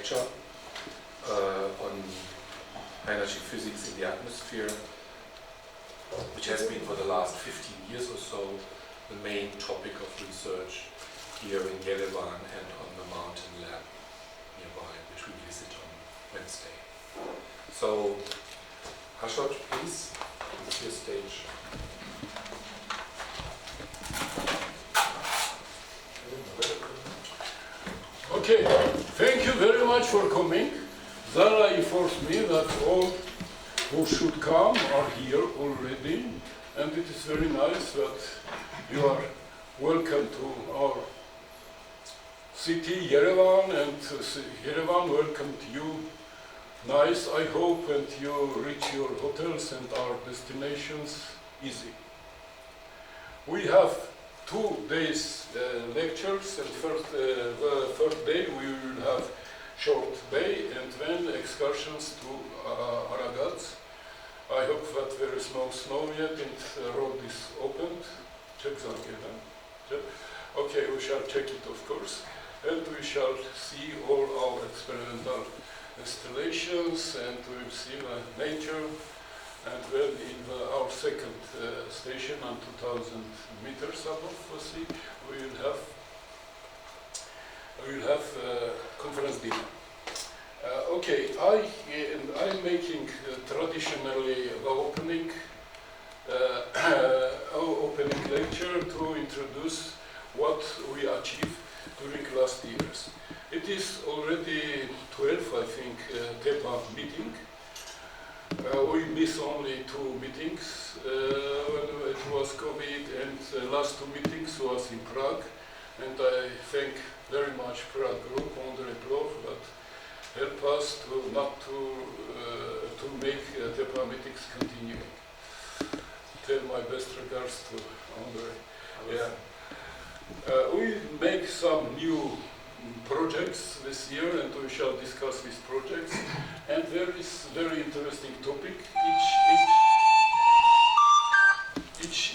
lecture on energy physics in the atmosphere, which has been for the last 15 years or so the main topic of research here in Yerevan and on the mountain lab nearby, which we visit on Wednesday. So, Ashot, please, it's your stage. Okay, thank you very much for coming. Zara informs me that all who should come are here already, and it is very nice that you are welcome to our city, Yerevan, and Yerevan welcomed you. Nice, I hope, and you reach your hotels and our destinations easy. We have 2 days lectures, and the first day we will have short day and then excursions to Aragats. I hope that there is no snow yet and the road is opened. Check that again. Okay, we shall check it, of course, and we shall see all our experimental installations, and we will see the nature. And then in our second station on 2,000 meters above the sea, we will have conference dinner. Okay, I'm making traditionally the opening lecture to introduce what we achieved during last years. It is already 12, I think, TEPA meeting. We miss only 2 meetings when it was COVID, and the last 2 meetings was in Prague. And I thank very much Prague group, Andrei Plov, that help us to make TEPA meetings continue. Tell my best regards to Andrei. Yeah. We make some new projects this year, and we shall discuss these projects. And there is very interesting topic.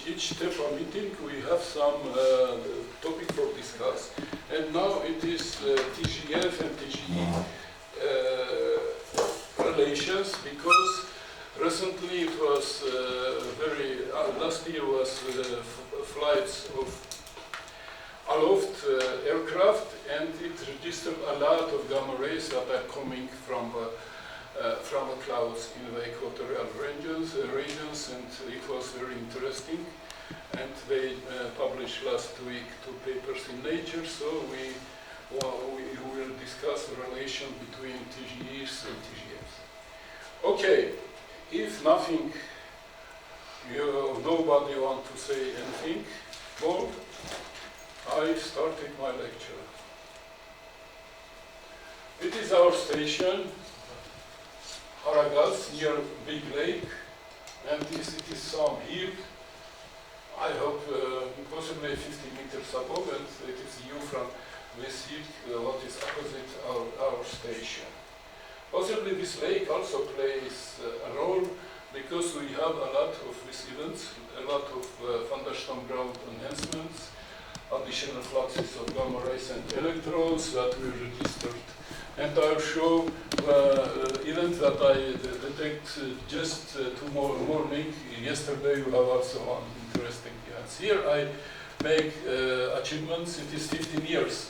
Each TEPA meeting we have some topic for discuss. And now it is TGF and TGE relations, because recently it was last year was flights of aloft aircraft, and it registered a lot of gamma rays that are coming from the clouds in the equatorial regions, and it was very interesting. And they published last week 2 papers in Nature, so we will discuss the relation between TGEs and TGFs. Okay, if nothing, nobody want to say anything more, I started my lecture. It is our station, Aragats, near Big Lake, and it is some hill, I hope possibly 50 meters above, and it is view from this hill, what is opposite our station. Possibly this lake also plays a role, because we have a lot of these events, a lot of thunderstorm ground enhancements, additional fluxes of gamma rays and electrons that we registered. And I'll show the event that I detected just tomorrow morning. Yesterday we have also one interesting event. Here I make achievements. It is 15 years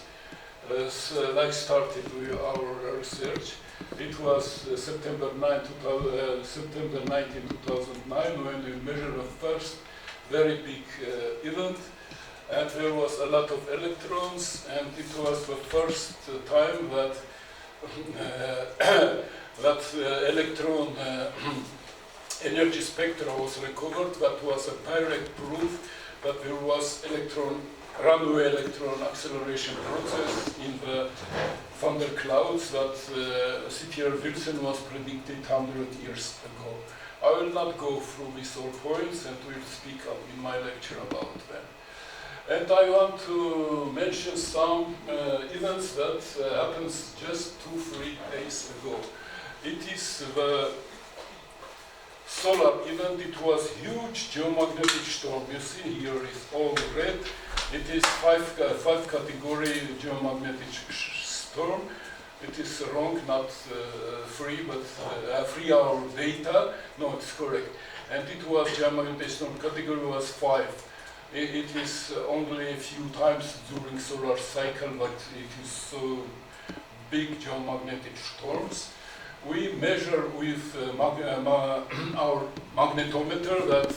like started with our research. It was September 19, 2009 when we measured the first very big event. And there was a lot of electrons, and it was the first time that electron energy spectra was recovered. That was a direct proof that there was runaway electron acceleration process in the thunderclouds that C.T.R. Wilson was predicted 100 years ago. I will not go through these all points, and will speak up in my lecture about them. And I want to mention some events that happened just 2-3 days ago. It is the solar event. It was huge geomagnetic storm. You see here is all red. It is 5 category geomagnetic storm. It is wrong, not free, but 3 hour data. No, it's correct. And it was geomagnetic category was 5. It is only a few times during solar cycle, but it is so big geomagnetic storms. We measure with our magnetometer that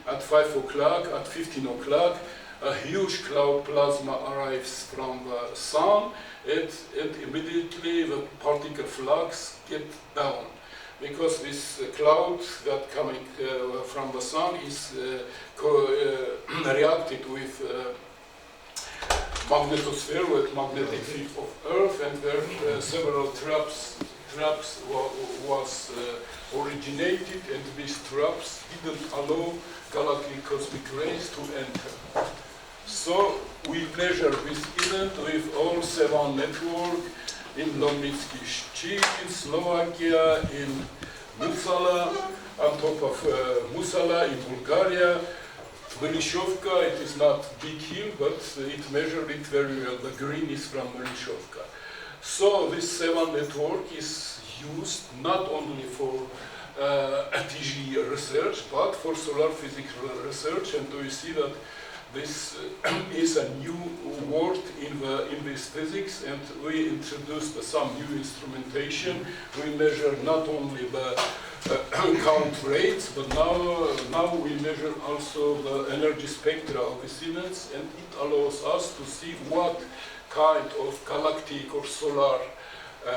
at 5 o'clock, at 15 o'clock, a huge cloud plasma arrives from the sun. It immediately the particle flux get down, because this cloud that coming from the sun is reacted with magnetosphere, with magnetic field of Earth, and there several traps was originated, and these traps didn't allow galactic cosmic rays to enter. So we measure this event with all 7 networks in Lomnicki Ščit, in Slovakia, in Musala, on top of Musala in Bulgaria. Melishovka, it is not big hill, but it measured it very well. The green is from Melishovka. So this 7 network is used not only for TG research, but for solar physics research, and we see that this is a new word in this physics, and we introduced some new instrumentation. We measure not only the count rates, but now we measure also the energy spectra of the events, and it allows us to see what kind of galactic or solar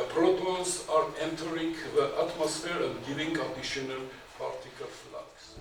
protons are entering the atmosphere and giving additional particle flux.